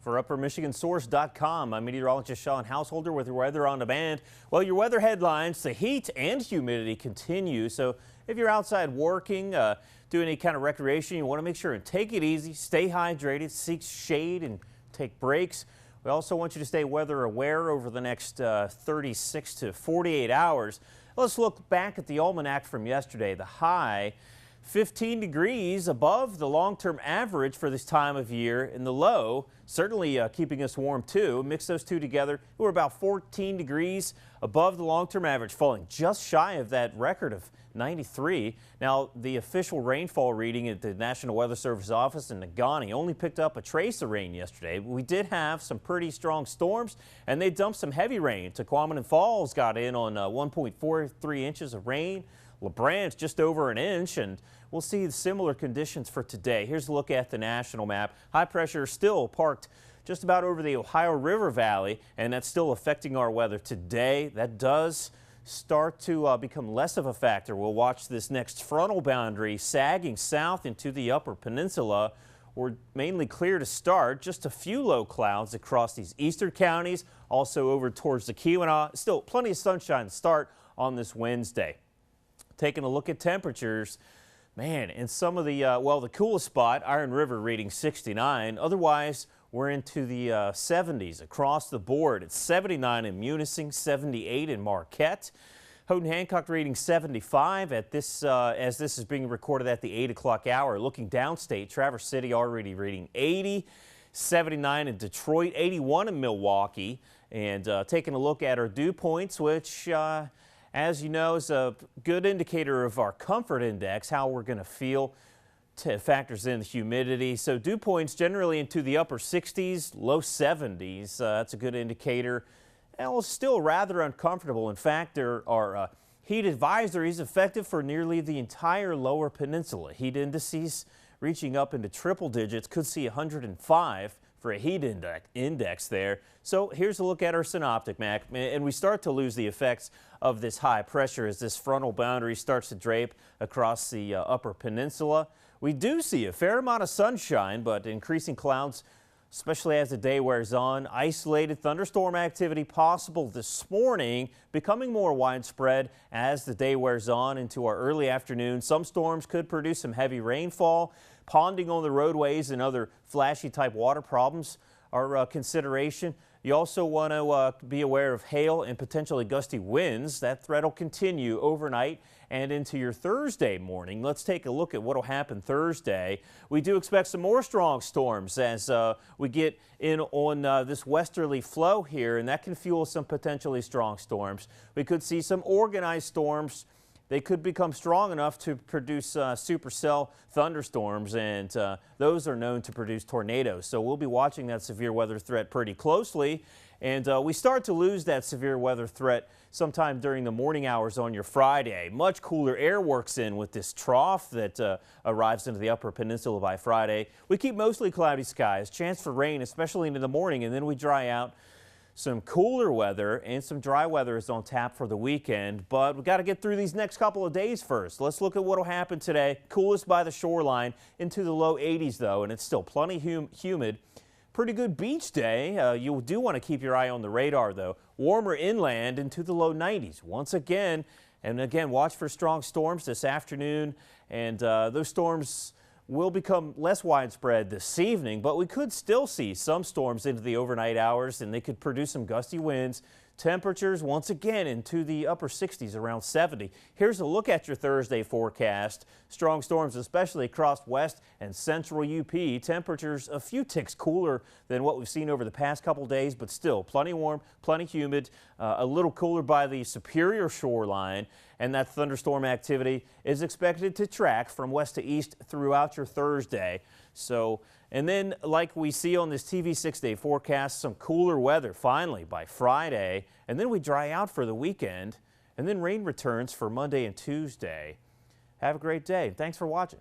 For UpperMichiganSource.com, I'm meteorologist Sean Householder with your weather on demand. Well, your weather headlines, the heat and humidity continue. So if you're outside working, doing any kind of recreation, you want to make sure and take it easy, stay hydrated, seek shade and take breaks. We also want you to stay weather aware over the next 36 to 48 hours. Let's look back at the almanac from yesterday. The high 15 degrees above the long-term average for this time of year, and the low certainly keeping us warm too. Mix those two together, we're about 14 degrees above the long-term average, falling just shy of that record of 93. Now, the official rainfall reading at the National Weather Service office in Negaunee only picked up a trace of rain yesterday. We did have some pretty strong storms, and they dumped some heavy rain. Tequamanon Falls got in on 1.43 inches of rain. LaBranch just over an inch, and we'll see similar conditions for today. Here's a look at the national map. High pressure still parked just about over the Ohio River Valley, and that's still affecting our weather today. That does start to become less of a factor. We'll watch this next frontal boundary sagging south into the upper peninsula. We're mainly clear to start, just a few low clouds across these eastern counties, also over towards the Keweenaw. Still plenty of sunshine to start on this Wednesday. Taking a look at temperatures, man, in some of the, the coolest spot, Iron River reading 69. Otherwise, we're into the 70s across the board. It's 79 in Munising, 78 in Marquette. Houghton Hancock reading 75 at this, as this is being recorded at the 8 o'clock hour. Looking downstate, Traverse City already reading 80, 79 in Detroit, 81 in Milwaukee. And taking a look at our dew points, which as you know, is a good indicator of our comfort index, how we're going to feel. Factors in the humidity. So dew points generally into the upper 60s, low 70s. That's a good indicator. And it's still rather uncomfortable. In fact, there are heat advisories effective for nearly the entire lower peninsula. Heat indices reaching up into triple digits, could see 105 for a heat index there. So here's a look at our synoptic map, and we start to lose the effects of this high pressure as this frontal boundary starts to drape across the upper peninsula. We do see a fair amount of sunshine, but increasing clouds, especially as the day wears on. Isolated thunderstorm activity possible this morning, becoming more widespread as the day wears on into our early afternoon. Some storms could produce some heavy rainfall. Ponding on the roadways and other flashy type water problems are a consideration. You also want to be aware of hail and potentially gusty winds. That threat will continue overnight and into your Thursday morning. Let's take a look at what will happen Thursday. We do expect some more strong storms as we get in on this westerly flow here, and that can fuel some potentially strong storms. We could see some organized storms. They could become strong enough to produce supercell thunderstorms, and those are known to produce tornadoes. So we'll be watching that severe weather threat pretty closely. And we start to lose that severe weather threat sometime during the morning hours on your Friday. Much cooler air works in with this trough that arrives into the upper peninsula by Friday. We keep mostly cloudy skies, chance for rain, especially into the morning, and then we dry out. Some cooler weather and some dry weather is on tap for the weekend, but we've got to get through these next couple of days first. Let's look at what will happen today. Coolest by the shoreline into the low 80s, though, and it's still plenty humid. Pretty good beach day. You do want to keep your eye on the radar, though. Warmer inland into the low 90s once again. And again, watch for strong storms this afternoon, and those storms will become less widespread this evening, but we could still see some storms into the overnight hours, and they could produce some gusty winds. Temperatures once again into the upper 60s, around 70. Here's a look at your Thursday forecast. Strong storms, especially across west and central UP. Temperatures a few ticks cooler than what we've seen over the past couple days, but still plenty warm, plenty humid, a little cooler by the Superior shoreline. And that thunderstorm activity is expected to track from west to east throughout your Thursday. So, and then like we see on this TV 6-day forecast, some cooler weather finally by Friday, and then we dry out for the weekend, and then rain returns for Monday and Tuesday. Have a great day. Thanks for watching.